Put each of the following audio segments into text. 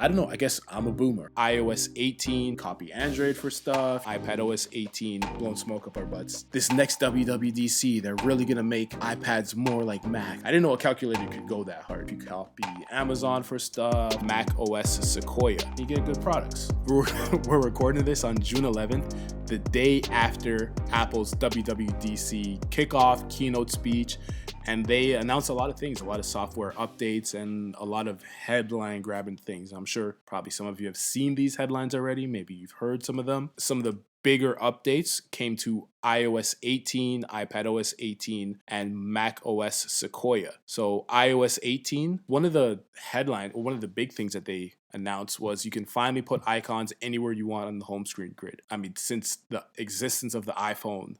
I don't know, I guess I'm a boomer. iOS 18, copy Android for stuff. iPadOS 18, blowing smoke up our butts. This next WWDC, they're really gonna make iPads more like Mac. I didn't know a calculator could go that hard. You copy Amazon for stuff, Mac OS Sequoia. You get good products. We're recording this on June 11th, the day after Apple's WWDC kickoff keynote speech. And they announced a lot of things, a lot of software updates and a lot of headline grabbing things. I'm sure probably some of you have seen these headlines already. Maybe you've heard some of them. Some of the bigger updates came to iOS 18, iPadOS 18, and Mac OS Sequoia. So iOS 18, one of the big things that they announced was you can finally put icons anywhere you want on the home screen grid. I mean, since the existence of the iPhone,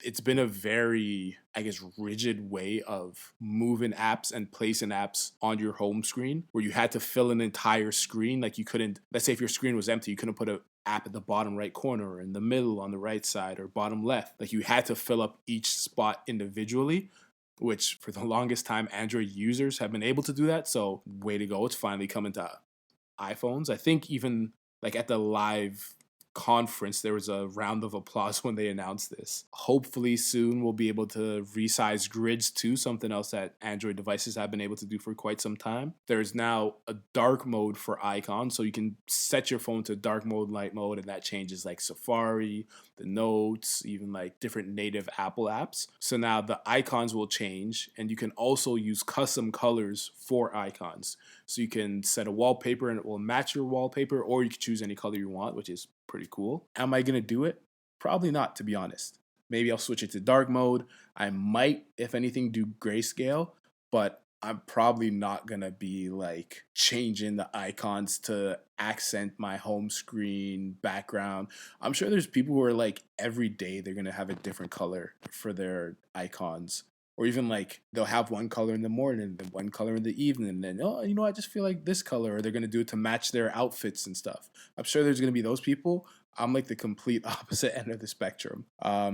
it's been a very, I guess, rigid way of moving apps and placing apps on your home screen where you had to fill an entire screen. Like you couldn't, let's say if your screen was empty, you couldn't put an app at the bottom right corner or in the middle on the right side or bottom left. Like you had to fill up each spot individually, which for the longest time, Android users have been able to do that. So way to go. It's finally coming to iPhones. I think even like at the live conference, there was a round of applause when they announced this. Hopefully soon we'll be able to resize grids too, something else that Android devices have been able to do for quite some time. There's now a dark mode for icons, so you can set your phone to dark mode, light mode, and that changes like Safari, the notes, even like different native Apple apps. So now the icons will change, and you can also use custom colors for icons. So you can set a wallpaper and it will match your wallpaper, or you can choose any color you want, which is pretty cool. Am I going to do it? Probably not, to be honest. Maybe I'll switch it to dark mode. I might, if anything, do grayscale, but I'm probably not going to be like changing the icons to accent my home screen background. I'm sure there's people who are like every day they're going to have a different color for their icons. Or even like they'll have one color in the morning, then one color in the evening, and then, oh, I just feel like this color, or they're going to do it to match their outfits and stuff. I'm sure there's going to be those people. I'm like the complete opposite end of the spectrum.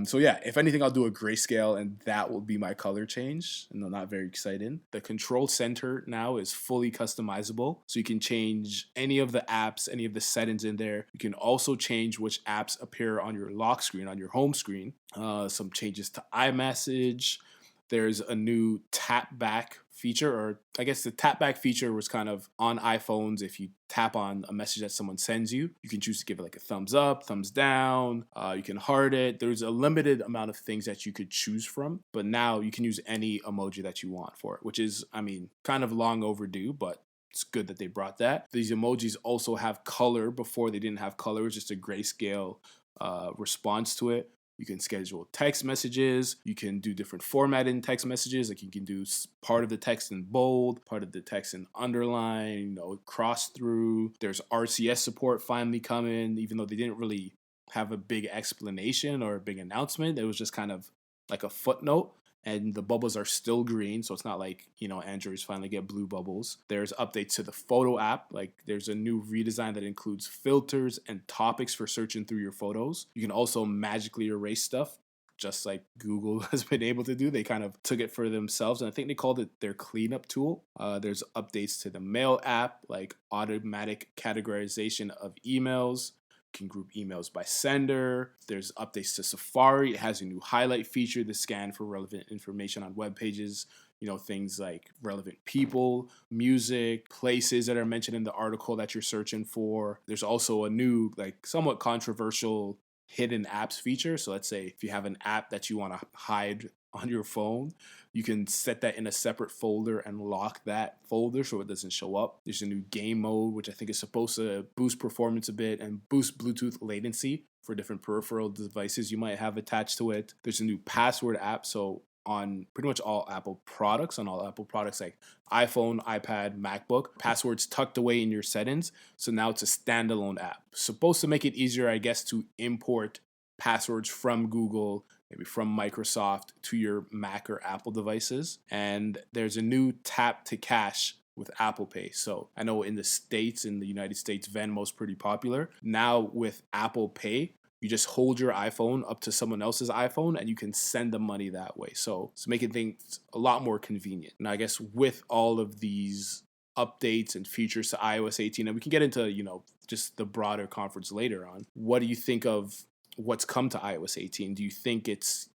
So yeah, if anything, I'll do a grayscale and that will be my color change. And not very exciting. The control center now is fully customizable. So you can change any of the apps, any of the settings in there. You can also change which apps appear on your lock screen, on your home screen. Some changes to iMessage. There's a new tap back feature, or I guess the tap back feature was kind of on iPhones. If you tap on a message that someone sends you, you can choose to give it like a thumbs up, thumbs down. You can heart it. There's a limited amount of things that you could choose from, but now you can use any emoji that you want for it, which is, I mean, kind of long overdue, but it's good that they brought that. These emojis also have color. Before they didn't have color, it was just a grayscale response to it. You can schedule text messages. You can do different format in text messages. Like you can do part of the text in bold, part of the text in underline, cross through. There's RCS support finally coming, even though they didn't really have a big explanation or a big announcement. It was just kind of like a footnote. And the bubbles are still green, so it's not like, Androids finally get blue bubbles. There's updates to the photo app. Like there's a new redesign that includes filters and topics for searching through your photos. You can also magically erase stuff, just like Google has been able to do. They kind of took it for themselves, and I think they called it their cleanup tool. There's updates to the mail app, like automatic categorization of emails. Can group emails by sender. There's updates to Safari. It has a new highlight feature to scan for relevant information on web pages. Things like relevant people, music, places that are mentioned in the article that you're searching for. There's also a new, like, somewhat controversial hidden apps feature. So let's say if you have an app that you want to hide on your phone, you can set that in a separate folder and lock that folder so it doesn't show up. There's a new game mode, which I think is supposed to boost performance a bit and boost Bluetooth latency for different peripheral devices you might have attached to it. There's a new password app. So on pretty much all Apple products like iPhone, iPad, MacBook, passwords tucked away in your settings. So now it's a standalone app. Supposed to make it easier, I guess, to import passwords from Google, maybe from Microsoft, to your Mac or Apple devices. And there's a new tap to cash with Apple Pay. So I know in the United States, Venmo's pretty popular. Now with Apple Pay, you just hold your iPhone up to someone else's iPhone and you can send them money that way. So it's making things a lot more convenient. And I guess with all of these updates and features to iOS 18, and we can get into, just the broader conference later on. What do you think of what's come to iOS 18? Do you think it's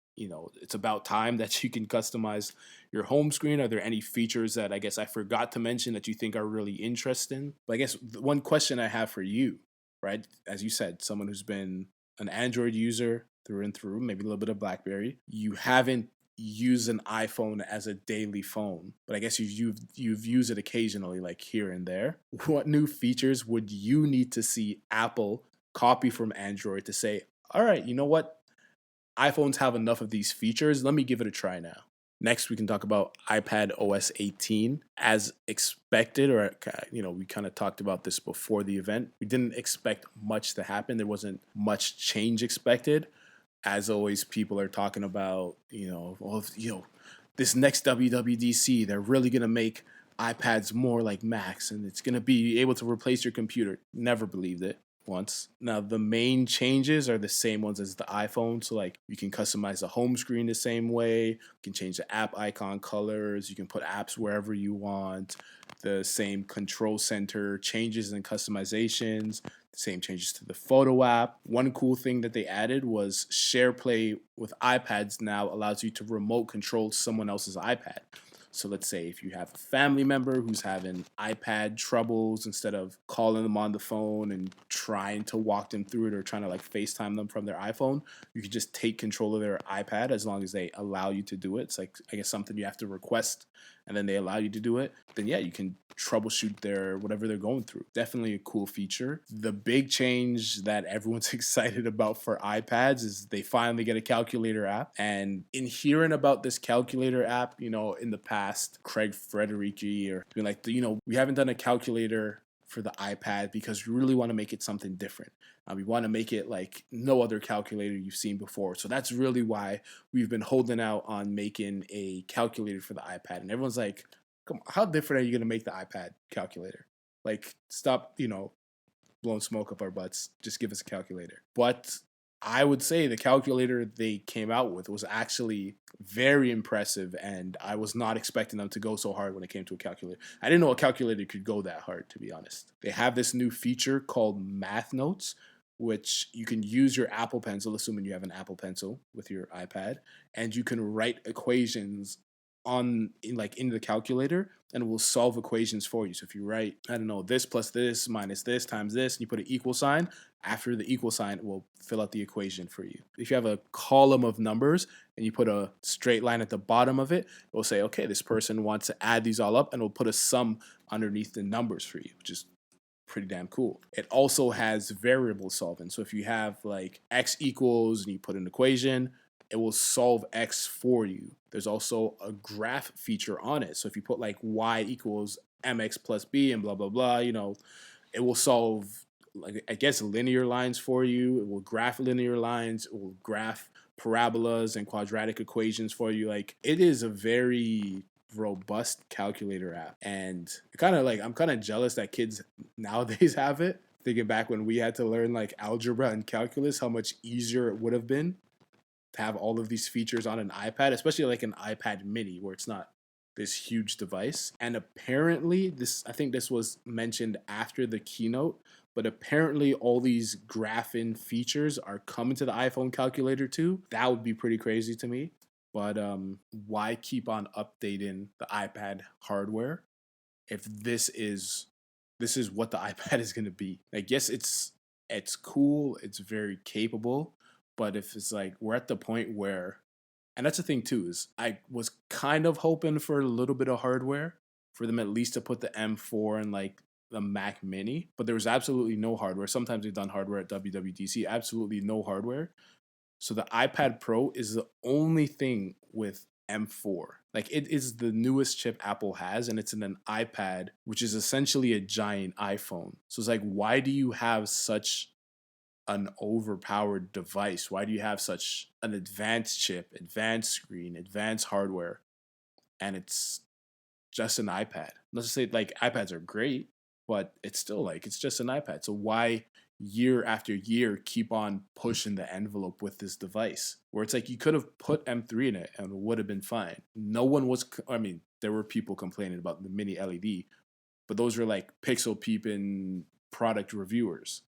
about time that you can customize your home screen? Are there any features that I guess I forgot to mention that you think are really interesting? But I guess the one question I have for you, right? As you said, someone who's been an Android user through and through, maybe a little bit of BlackBerry. You haven't used an iPhone as a daily phone, but I guess you've used it occasionally, like here and there. What new features would you need to see Apple copy from Android to say, all right, you know what? iPhones have enough of these features. Let me give it a try now. Next, we can talk about iPad OS 18. As expected, or we kind of talked about this before the event. We didn't expect much to happen. There wasn't much change expected. As always, people are talking about, this next WWDC, they're really gonna make iPads more like Macs, and it's gonna be able to replace your computer. Never believed it once. Now, the main changes are the same ones as the iPhone. So, like, you can customize the home screen the same way. You can change the app icon colors. You can put apps wherever you want. The same control center changes and customizations. The same changes to the photo app. One cool thing that they added was SharePlay with iPads now allows you to remote control someone else's iPad. So let's say if you have a family member who's having iPad troubles, instead of calling them on the phone and trying to walk them through it or trying to like FaceTime them from their iPhone, you can just take control of their iPad as long as they allow you to do it. It's like, I guess, something you have to request and then they allow you to do it. Then yeah, you can troubleshoot their whatever they're going through. Definitely a cool feature. The big change that everyone's excited about for iPads is they finally get a calculator app. And in hearing about this calculator app, in the past, Craig Frederici or being like, we haven't done a calculator for the iPad because we really want to make it something different. We want to make it like no other calculator you've seen before. So that's really why we've been holding out on making a calculator for the iPad. And everyone's like, come on, how different are you going to make the iPad calculator? Like, stop, blowing smoke up our butts. Just give us a calculator. But I would say the calculator they came out with was actually very impressive, and I was not expecting them to go so hard when it came to a calculator. I didn't know a calculator could go that hard, to be honest. They have this new feature called Math Notes, which you can use your Apple Pencil, assuming you have an Apple Pencil with your iPad, and you can write equations in the calculator, and it will solve equations for you. So if you write, I don't know, this plus this minus this times this, and you put an equal sign, after the equal sign, it will fill out the equation for you. If you have a column of numbers and you put a straight line at the bottom of it, it will say, okay, this person wants to add these all up, and it'll put a sum underneath the numbers for you, which is pretty damn cool. It also has variable solving. So if you have like x equals and you put an equation, it will solve x for you. There's also a graph feature on it. So if you put like y equals mx plus b and blah, blah, blah, it will solve, like, I guess, linear lines for you. It will graph linear lines. It will graph parabolas and quadratic equations for you. Like, it is a very robust calculator app. And I'm kind of jealous that kids nowadays have it. Thinking back when we had to learn like algebra and calculus, how much easier it would have been to have all of these features on an iPad, especially like an iPad mini where it's not this huge device. And apparently I think this was mentioned after the keynote, but apparently all these graphing features are coming to the iPhone calculator too. That would be pretty crazy to me. But why keep on updating the iPad hardware if this is what the iPad is going to be? Like, yes, it's cool, it's very capable, but if it's like we're at the point where, and that's the thing too, is I was kind of hoping for a little bit of hardware for them at least to put the M4 and like the Mac Mini, but there was absolutely no hardware. Sometimes they've done hardware at WWDC, absolutely no hardware. So the iPad Pro is the only thing with M4. Like, it is the newest chip Apple has, and it's in an iPad, which is essentially a giant iPhone. So it's like, why do you have such an overpowered device? Why do you have such an advanced chip, advanced screen, advanced hardware, and it's just an iPad? Let's just say, like, iPads are great, but it's still like, it's just an iPad. So why year after year keep on pushing the envelope with this device, where it's like you could have put M3 in it and it would have been fine? No one was, I mean, there were people complaining about the mini LED, but those are like pixel peeping product reviewers.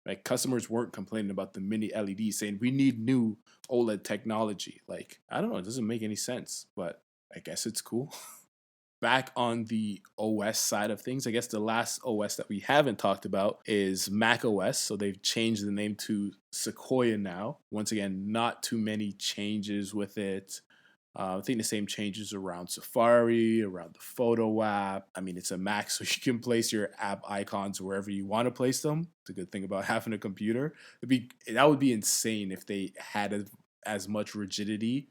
Like customers weren't complaining about the mini LED, saying we need new OLED technology. Like, I don't know, it doesn't make any sense, but I guess it's cool. Back on the OS side of things, I guess the last OS that we haven't talked about is Mac OS. So they've changed the name to Sequoia now. Once again, not too many changes with it. I think the same changes around Safari, around the Photo app. I mean, it's a Mac, so you can place your app icons wherever you want to place them. It's a good thing about having a computer. That would be insane if they had as much rigidity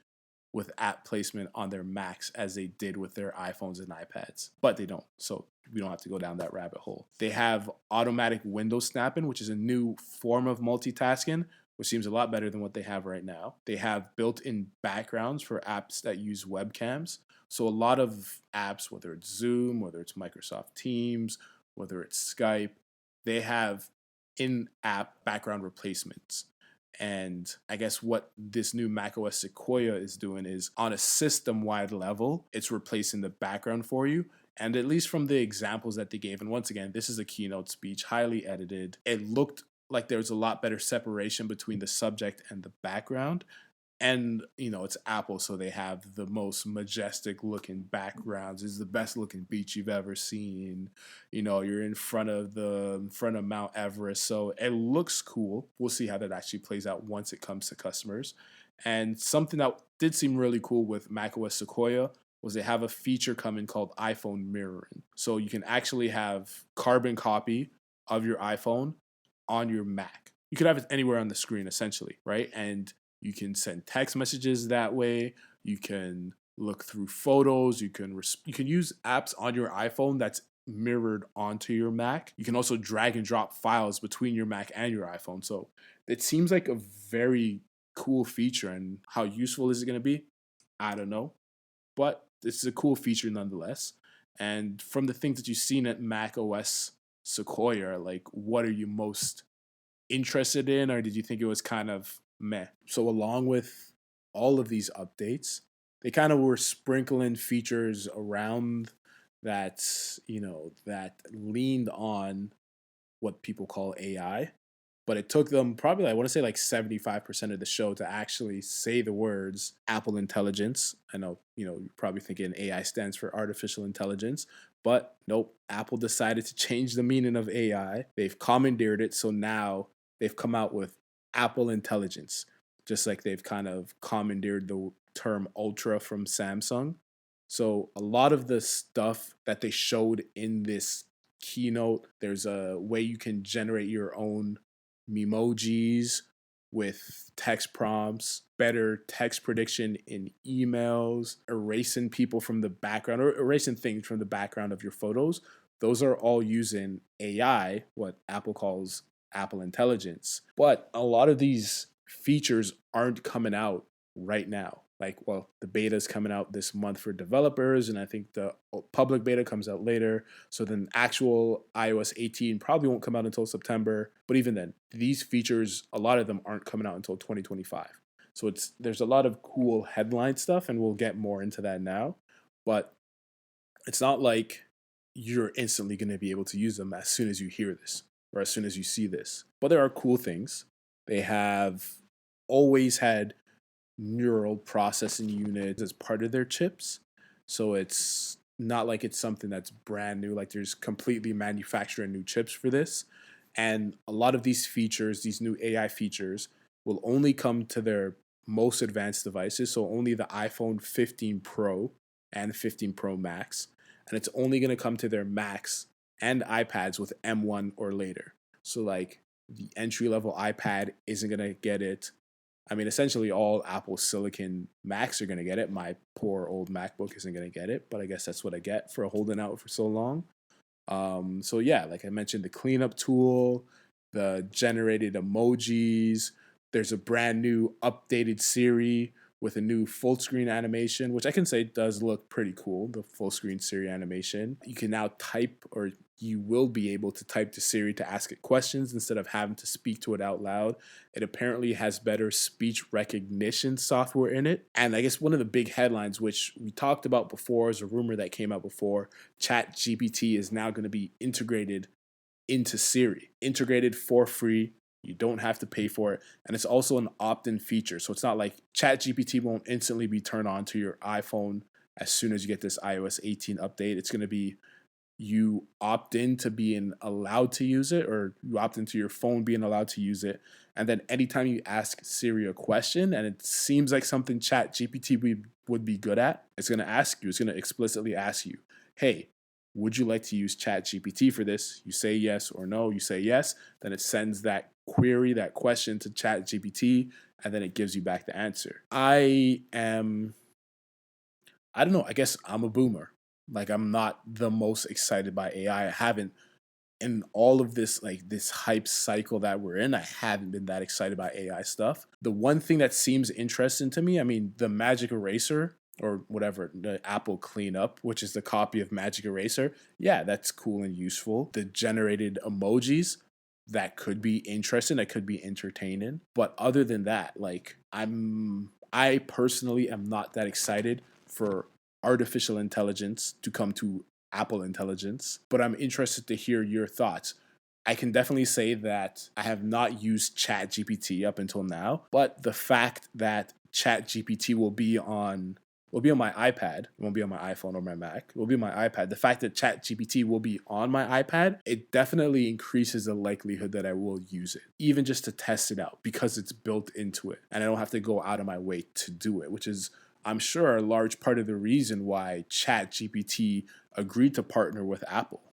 with app placement on their Macs as they did with their iPhones and iPads, but they don't. So we don't have to go down that rabbit hole. They have automatic window snapping, which is a new form of multitasking, which seems a lot better than what they have right now. They have built-in backgrounds for apps that use webcams. So a lot of apps, whether it's Zoom, whether it's Microsoft Teams, whether it's Skype, they have in-app background replacements. And I guess what this new macOS Sequoia is doing is on a system-wide level, it's replacing the background for you. And at least from the examples that they gave, and once again, this is a keynote speech, highly edited, it looked like there was a lot better separation between the subject and the background. And, it's Apple, so they have the most majestic looking backgrounds. It's the best looking beach you've ever seen. You're in front of Mount Everest. So it looks cool. We'll see how that actually plays out once it comes to customers. And something that did seem really cool with macOS Sequoia was they have a feature coming called iPhone mirroring. So you can actually have carbon copy of your iPhone on your Mac. You could have it anywhere on the screen, essentially, right? And you can send text messages that way. You can look through photos. You can use apps on your iPhone that's mirrored onto your Mac. You can also drag and drop files between your Mac and your iPhone. So it seems like a very cool feature. And how useful is it going to be? I don't know. But it's a cool feature nonetheless. And from the things that you've seen at Mac OS Sequoia, like what are you most interested in, or did you think it was kind of meh? So along with all of these updates, they kind of were sprinkling features around that, that leaned on what people call AI. But it took them probably, I want to say like 75% of the show to actually say the words Apple Intelligence. I know, you're probably thinking AI stands for artificial intelligence, but nope, Apple decided to change the meaning of AI. They've commandeered it. So now they've come out with Apple Intelligence, just like they've kind of commandeered the term Ultra from Samsung. So a lot of the stuff that they showed in this keynote, there's a way you can generate your own memojis with text prompts, better text prediction in emails, erasing people from the background or erasing things from the background of your photos. Those are all using AI, what Apple calls Apple Intelligence. But a lot of these features aren't coming out right now. The beta is coming out this month for developers, and I think the public beta comes out later. So then actual iOS 18 probably won't come out until September. But even then, these features, a lot of them aren't coming out until 2025. So there's a lot of cool headline stuff, and we'll get more into that now. But it's not like you're instantly going to be able to use them as soon as you hear this or as soon as you see this. But there are cool things. They have always had neural processing units as part of their chips. So it's not like it's something that's brand new, like there's completely manufacturing new chips for this. And a lot of these features, these new AI features, will only come to their most advanced devices. So only the iPhone 15 Pro and 15 Pro Max. And it's only going to come to their Macs and iPads with M1 or later. So like the entry level iPad isn't going to get it. I mean, essentially all Apple Silicon Macs are going to get it. My poor old MacBook isn't going to get it, but I guess that's what I get for holding out for so long. So yeah, like I mentioned, the cleanup tool, the generated emojis. There's a brand new updated Siri with a new full screen animation, which I can say does look pretty cool, the full screen Siri animation. You can now type or you will be able to type to Siri to ask it questions instead of having to speak to it out loud. It apparently has better speech recognition software in it. And I guess one of the big headlines, which we talked about before, is a rumor that came out before, ChatGPT is now going to be integrated into Siri, integrated for free. You don't have to pay for it. And it's also an opt-in feature. So it's not like ChatGPT won't instantly be turned on to your iPhone as soon as you get this iOS 18 update. It's going to be you opt in to being allowed to use it, or you opt into your phone being allowed to use it. And then anytime you ask Siri a question and it seems like something ChatGPT would be good at, it's going to ask you, it's going to explicitly ask you, hey, would you like to use ChatGPT for this? You say yes or no. You say yes, then it sends that query, that question to ChatGPT, and then it gives you back the answer. I don't know, I guess I'm a boomer. Like, I'm not the most excited by AI. I haven't, in all of this, like this hype cycle that we're in, I haven't been that excited by AI stuff. The one thing that seems interesting to me, I mean, the Magic Eraser or whatever, the Apple Cleanup, which is the copy of Magic Eraser, yeah, that's cool and useful. The generated emojis, that could be interesting, that could be entertaining. But other than that, like, I personally am not that excited for artificial intelligence to come to Apple Intelligence, but I'm interested to hear your thoughts. I can definitely say that I have not used ChatGPT up until now, but the fact that ChatGPT will be on my iPad. It won't be on my iPhone or my Mac. It will be on my iPad. The fact that ChatGPT will be on my iPad, it definitely increases the likelihood that I will use it, even just to test it out, because it's built into it and I don't have to go out of my way to do it, which is, I'm sure, a large part of the reason why ChatGPT agreed to partner with Apple.